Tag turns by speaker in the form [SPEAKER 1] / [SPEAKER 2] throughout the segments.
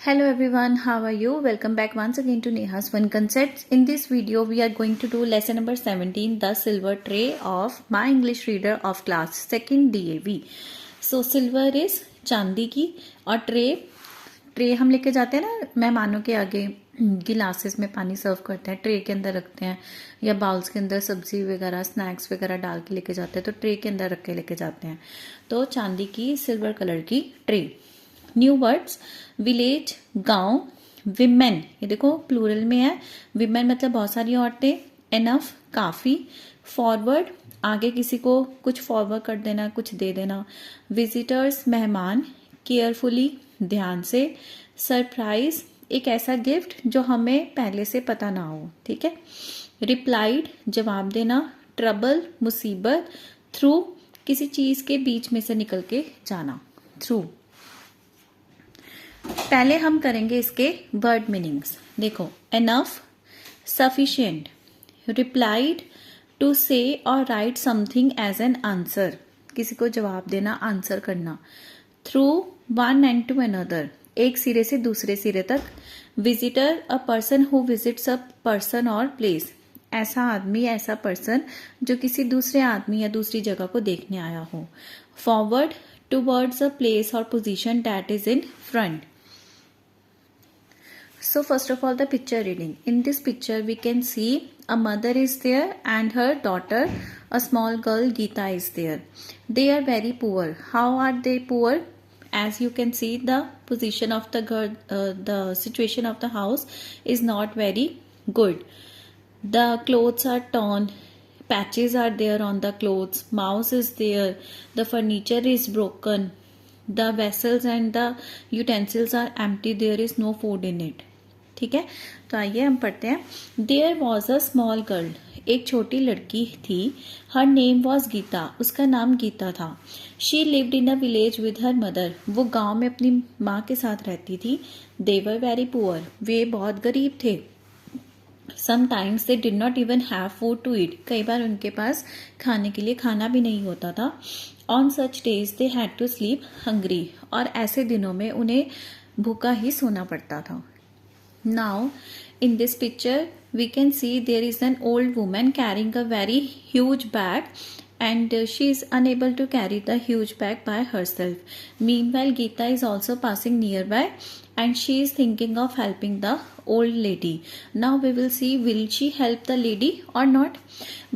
[SPEAKER 1] Hello everyone, how are you? Welcome back once again to Neha's Fun Concepts. In this video, we are going to do lesson number 17, the silver tray of my English reader of class 2nd DAV. So silver is चांदी की और tray हम लेके जाते हैं ना मेहमानों के आगे, गिलासेस में पानी सर्व करते हैं, ट्रे के अंदर रखते हैं या बाउल्स के अंदर सब्जी वगैरह स्नैक्स वगैरह डाल के लेके जाते हैं, तो ट्रे के अंदर रख के लेके जाते हैं. तो चांदी की सिल्वर कलर की ट्रे. न्यू वर्ड्स, विलेज गांव, विमेन, ये देखो प्लूरल में है. विमेन मतलब बहुत सारी औरतें. एनफ काफी. फॉरवर्ड आगे किसी को कुछ फॉरवर्ड कर देना, कुछ दे देना. विजिटर्स मेहमान. केयरफुली ध्यान से. सरप्राइज एक ऐसा गिफ्ट जो हमें पहले से पता ना हो, ठीक है. रिप्लाइड जवाब देना. ट्रबल मुसीबत. थ्रू किसी चीज के बीच में से निकल के जाना. थ्रू. पहले हम करेंगे इसके वर्ड मीनिंग्स. देखो, enough sufficient. Replied to say or write something as an answer, किसी को जवाब देना, आंसर करना. Through one end to another, एक सिरे से दूसरे सिरे तक. Visitor a person who visits a person or place, ऐसा आदमी, ऐसा पर्सन जो किसी दूसरे आदमी या दूसरी जगह को देखने आया हो. फॉरवर्ड टूवर्ड्स अ प्लेस और position that is in front. So first of all, the picture reading. In this picture we can see a mother is there and her daughter, a small girl Geeta, is there. They are very poor. How are they poor? As you can see, the position of the girl, the situation of the house is not very good. The clothes are torn. Patches are there on the clothes. Mouse is there. The furniture is broken. The vessels and the utensils are empty. There is no food in it. ठीक है, तो आइए हम पढ़ते हैं. There was a small girl, एक छोटी लड़की थी. हर नेम वॉज गीता, उसका नाम गीता था. She lived in a village with her mother, वो गांव में अपनी माँ के साथ रहती थी. दे वर वेरी पुअर, वे बहुत गरीब थे. Sometimes they did not even have food to eat, कई बार उनके पास खाने के लिए खाना भी नहीं होता था. On such days they had to sleep hungry, और ऐसे दिनों में उन्हें भूखा ही सोना पड़ता था. Now, in this picture, we can see there is an old woman carrying a very huge bag, and she is unable to carry the huge bag by herself. Meanwhile, Geeta is also passing nearby, and she is thinking of helping the old lady. Now we will see, will she help the lady or not?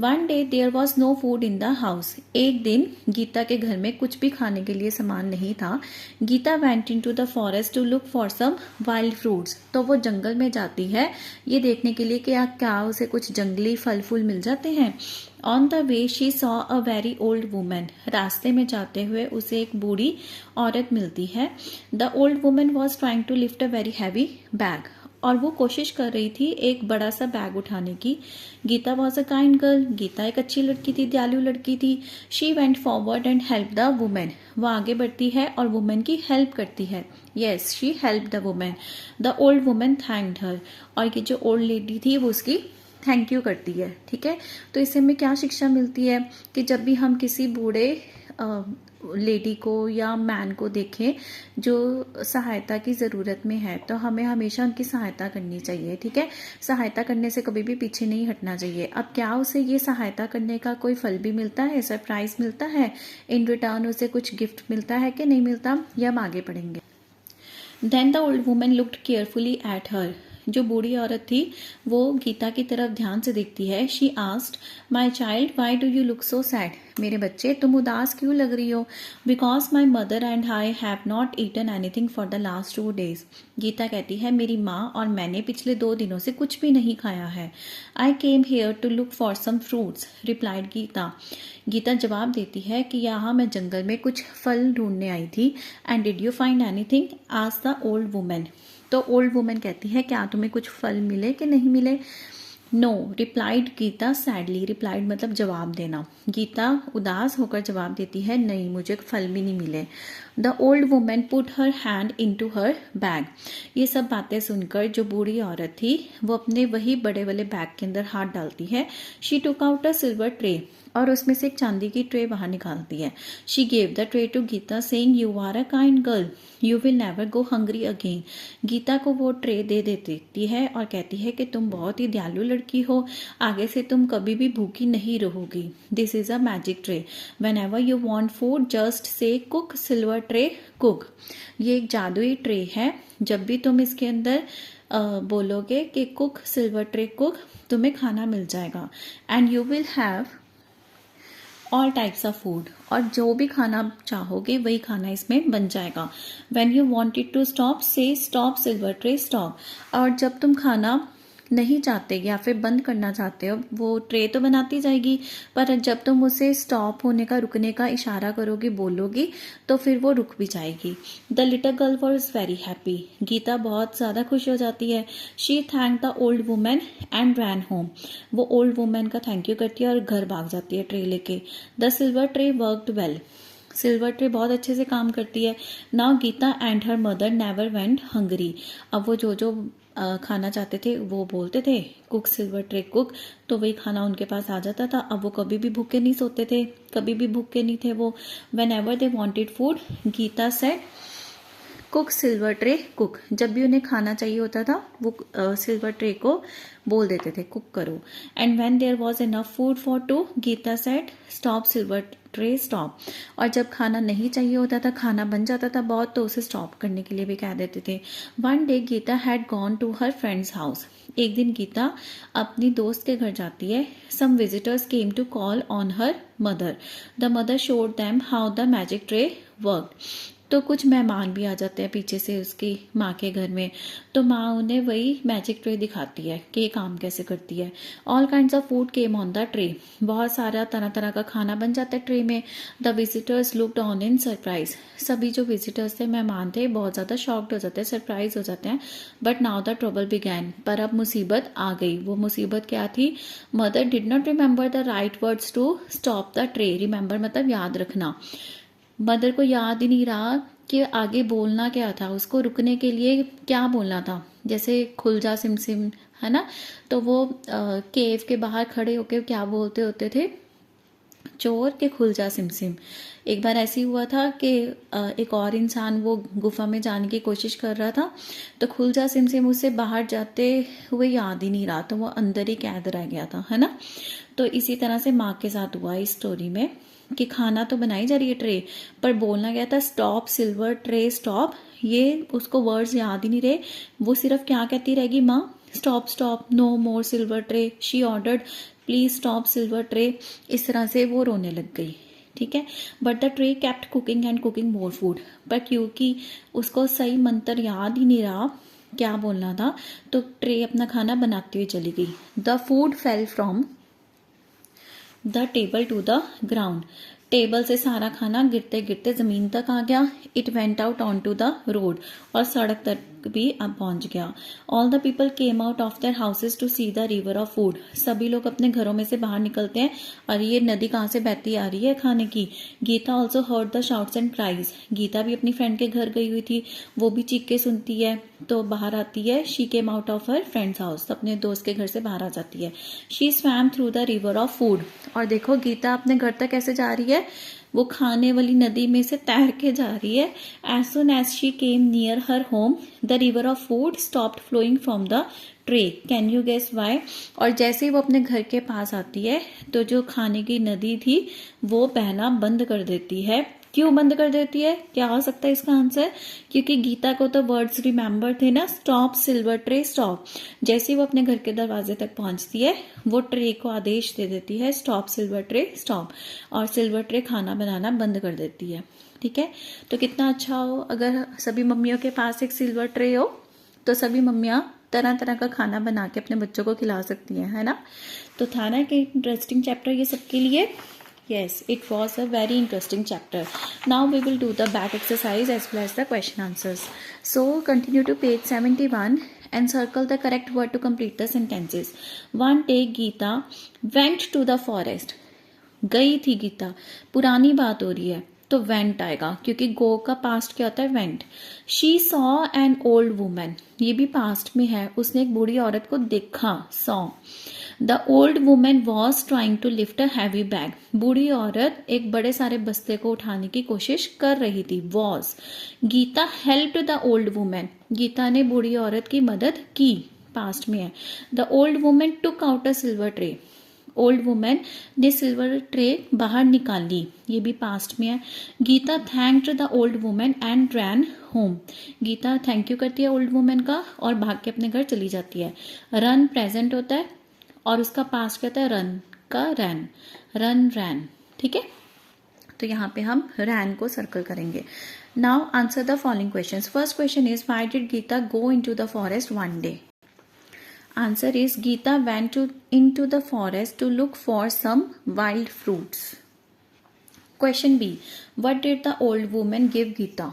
[SPEAKER 1] One day there was no food in the house. एक दिन गीता के घर में कुछ भी खाने के लिए सामान नहीं था. Gita went into the forest to look for some wild fruits. तो वो जंगल में जाती है ये देखने के लिए कि क्या उसे कुछ जंगली फल फूल मिल जाते हैं. On the way she saw a very old woman, रास्ते में जाते हुए उसे एक बूढ़ी औरत मिलती है. The old woman was trying to lift a very heavy bag, और वो कोशिश कर रही थी एक बड़ा सा बैग उठाने की. Geeta was a kind girl, Geeta एक अच्छी लड़की थी, दयालु लड़की थी. She went forward and help the woman, वो आगे बढ़ती है और वुमेन की हेल्प करती है. Yes, she help the women. The old women thanked her, और ये जो ओल्ड लेडी थी वो उसकी थैंक यू करती है. ठीक है, तो इससे हमें क्या शिक्षा मिलती है कि जब भी हम किसी बूढ़े लेडी को या मैन को देखें जो सहायता की ज़रूरत में है, तो हमें हमेशा उनकी सहायता करनी चाहिए. ठीक है, सहायता करने से कभी भी पीछे नहीं हटना चाहिए. अब क्या उसे ये सहायता करने का कोई फल भी मिलता है, सरप्राइज मिलता है, इन रिटर्न उसे कुछ गिफ्ट मिलता है कि नहीं मिलता, ये हम आगे पढ़ेंगे. Then the old woman looked carefully at her, जो बूढ़ी औरत थी वो गीता की तरफ ध्यान से देखती है. She asked, my child why do you look so sad, मेरे बच्चे तुम उदास क्यों लग रही हो. Because my mother and I have not eaten anything for the last 2 days. Geeta कहती है मेरी माँ और मैंने पिछले 2 दिनों से कुछ भी नहीं खाया है. I came here to look for some fruits, replied Geeta. Geeta जवाब देती है कि यहाँ मैं जंगल में कुछ फल ढूंढने आई थी. And did you find anything, asked the old woman. तो ओल्ड वुमन कहती है क्या तुम्हें कुछ फल मिले कि नहीं मिले. No, replied Geeta sadly, replied मतलब जवाब देना. गीता उदास होकर जवाब देती है नहीं, मुझे फल भी नहीं मिले. The old woman put her hand in to her bag. ये सब बातें सुनकर जो बूढ़ी औरत थी वो अपने वही बड़े वाले बैग के अंदर हाथ डालती है. She took out a silver tray, और उसमें से एक चांदी की ट्रे बाहर निकालती है। She gave the tray to Geeta saying you are a kind girl, you will never go hungry again. Geeta को वो ट्रे दे देती है और कहती है कि तुम बहुत ही दयालु लड़की हो, आगे से तुम कभी भी भूखी नहीं रहोगी। This is a magic tray, when ever you want food just say cook silver tray cook. ये एक जादुई ट्रे है, जब भी तुम इसके अंदर बोलोगे कि कुक सिल्वर ट्रे कुक, तुम्हें खाना मिल जाएगा। And you will have all types of food, और जो भी खाना चाहोगे वही खाना इसमें बन जाएगा। When you want it to stop say stop silver tray stop. और जब तुम खाना नहीं चाहते या फिर बंद करना चाहते हो, वो ट्रे तो बनाती जाएगी, पर जब तुम उसे स्टॉप होने का, रुकने का इशारा करोगी, बोलोगी, तो फिर वो रुक भी जाएगी। The little girl was very happy, Geeta बहुत ज़्यादा खुश हो जाती है। She thank the old woman and ran home, वो ओल्ड वुमेन का थैंक यू करती है और घर भाग जाती है ट्रे लेके। The silver tray worked well, silver tray बहुत अच्छे से काम करती है। Now Geeta and her mother never went hungry, अब वो जो खाना चाहते थे वो बोलते थे कुक सिल्वर ट्रे कुक, तो वही खाना उनके पास आ जाता था। अब वो कभी भी भूखे नहीं सोते थे, कभी भी भूखे नहीं थे वो। Whenever they wanted food Geeta said cook silver tray cook, जब भी उन्हें खाना चाहिए होता था वो सिल्वर ट्रे को बोल देते थे कुक करो। And when there was enough food for two Geeta said stop silver tray stop, और जब खाना नहीं चाहिए होता था, खाना बन जाता था बहुत, तो उसे स्टॉप करने के लिए भी कह देते थे। One day Geeta had gone to her friend's house, एक दिन गीता अपनी दोस्त के घर जाती है। Some visitors came to call on her mother, the mother showed them how the magic tray work, तो कुछ मेहमान भी आ जाते हैं पीछे से उसकी माँ के घर में, तो माँ उन्हें वही मैजिक ट्रे दिखाती है कि ये काम कैसे करती है। All kinds of food came on the tray, बहुत सारा तरह तरह का खाना बन जाता है ट्रे में। The visitors looked on in surprise, सभी जो विजिटर्स थे, मेहमान थे, बहुत ज़्यादा शॉक्ड हो जाते हैं, सरप्राइज हो जाते हैं। But now the trouble began, पर अब मुसीबत आ गई। वो मुसीबत क्या थी? Mother did not remember the right words to stop the tray, remember मतलब याद रखना। मदर को याद ही नहीं रहा कि आगे बोलना क्या था, उसको रुकने के लिए क्या बोलना था। जैसे खुल जा सिम सिम, है ना, तो वो केव के बाहर खड़े होके क्या बोलते होते थे, चोर के खुल जा सिम सिम। एक बार ऐसी हुआ था कि एक और इंसान वो गुफा में जाने की कोशिश कर रहा था, तो खुल जा सिम सिम उससे बाहर जाते हुए याद ही नहीं रहा, तो वो अंदर ही कैद रह गया था, है ना। तो इसी तरह से माँ के साथ हुआ इस स्टोरी में कि खाना तो बनाई जा रही है ट्रे, पर बोलना गया था स्टॉप सिल्वर ट्रे स्टॉप, ये उसको वर्ड्स याद ही नहीं रहे। वो सिर्फ क्या कहती रहेगी माँ, stop stop no more silver tray, she ordered please stop silver tray. इस तरह से वो रोने लग गई, ठीक है। But the tray kept cooking and cooking more food, पर क्योंकि उसको सही मंत्र याद ही नहीं रहा क्या बोलना था, तो ट्रे अपना खाना बनाती हुई चली गई। The food fell from the table to the ground, table से सारा खाना गिरते गिरते जमीन तक आ गया। It went out on to the road, और सड़क तक भी अब पहुंच गया। All the people came out of their houses to see the river of food, सभी लोग अपने घरों में से बाहर निकलते हैं और ये नदी कहाँ से बहती आ रही है खाने की। Geeta also heard the shouts and cries, Geeta भी अपनी फ्रेंड के घर गई हुई थी, वो भी चीख सुनती है, तो बाहर आती है। She came out of her friend's house, अपने दोस्त के घर से बाहर आ जाती है। She swum through the river of food, और देखो गीता अपने घर तक कैसे जा रही है, वो खाने वाली नदी में से तैर के जा रही है। As soon as she came near her home the river of food stopped flowing from the tray, can you guess why. और जैसे ही वो अपने घर के पास आती है, तो जो खाने की नदी थी वो बहना बंद कर देती है। क्यों बंद कर देती है, क्या हो सकता है इसका आंसर? क्योंकि गीता को तो वर्ड्स रिमेंबर थे ना, स्टॉप सिल्वर ट्रे स्टॉप। जैसे ही वो अपने घर के दरवाजे तक पहुंचती है, वो ट्रे को आदेश दे देती है स्टॉप सिल्वर ट्रे स्टॉप, और सिल्वर ट्रे खाना बनाना बंद कर देती है, ठीक है। तो कितना अच्छा हो अगर सभी मम्मियों के पास एक सिल्वर ट्रे हो, तो सभी मम्मियाँ तरह तरह का खाना बना के अपने बच्चों को खिला सकती हैं, है ना। तो था ना कि इंटरेस्टिंग चैप्टर ये सबके लिए। Yes, it was a very interesting chapter. Now we will do the back exercise as well as the question answers. So continue to page 71 and circle the correct word to complete the sentences. One day Geeta went to the forest. गई थी गीता, पुरानी बात हो रही है, तो went आएगा, क्योंकि गो का पास्ट क्या होता है, went. She saw an old woman, ये भी पास्ट में है, उसने एक बूढ़ी औरत को देखा, saw. The old woman was trying to lift a heavy bag, बूढ़ी औरत एक बड़े सारे बस्ते को उठाने की कोशिश कर रही थी, was. Geeta helped the old woman, Geeta ने बूढ़ी औरत की मदद की, पास्ट में है. The old woman took out a silver tray, old woman ने सिल्वर ट्रे बाहर निकाली, ये भी पास्ट में है. Geeta thanked the old woman and ran home, Geeta thank you करती है ओल्ड वुमेन का और भाग के अपने घर चली जाती है. रन प्रेजेंट होता है और उसका पास्ट कहता है रन का रैन, रन रैन. ठीक है, तो यहाँ पे हम रैन को सर्कल करेंगे. Now answer the following questions. First question is why did Geeta go into the forest one day? Answer is Geeta went into the forest to look for some wild fruits. Question B. What did the old woman give Geeta?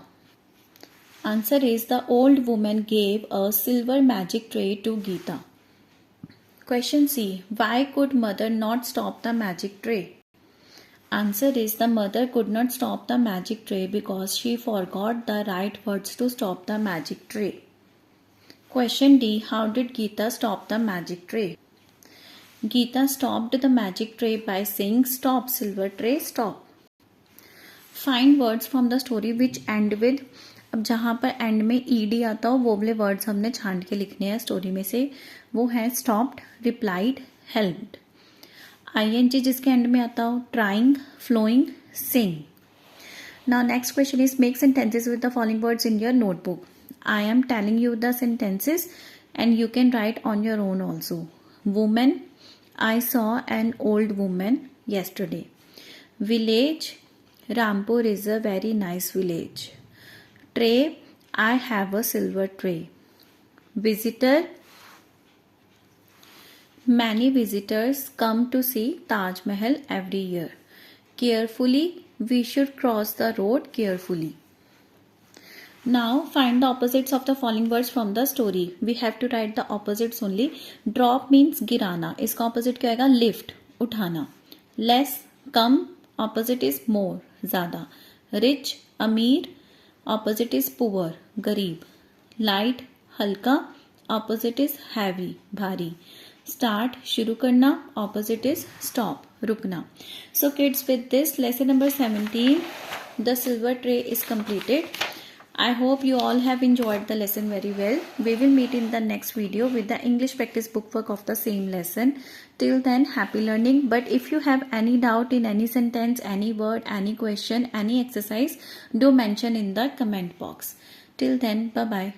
[SPEAKER 1] Answer is the old woman gave a silver magic tray to Geeta. Question C. Why could mother not stop the magic tray? Answer is the mother could not stop the magic tray because she forgot the right words to stop the magic tray. Question D. How did Geeta stop the magic tray? Geeta stopped the magic tray by saying stop silver tray stop. Find words from the story which end with, अब जहाँ पर and में ed आता हो वो वाले words हमने छांट के लिखने हैं स्टोरी में से. वो है स्टॉप्ड, रिप्लाइड, हेल्प्ड. ing जिसके एंड में आता हो, trying, flowing, sing. Now next question is make sentences with the following words in your notebook. I am telling you the sentences and you can write on your own also. Woman, I saw an old woman yesterday. Village, Rampur is a very nice village. Tray, I have a silver tray. Visitor, many visitors come to see Taj Mahal every year. Carefully, we should cross the road carefully. Now find the opposites of the following words from the story. We have to write the opposites only. Drop means गिराना, इसका opposite क्या आएगा, lift, उठाना. Less, come, opposite is more, ज़्यादा. Rich, अमीर, opposite is poor, गरीब. Light, हल्का, opposite is heavy, भारी. Start, शुरू करना, opposite is stop, रुकना. So kids, with this lesson number 17, the silver tray is completed. I hope you all have enjoyed the lesson very well. We will meet in the next video with the English practice bookwork of the same lesson. Till then, happy learning. But if you have any doubt in any sentence, any word, any question, any exercise, do mention in the comment box. Till then, bye-bye.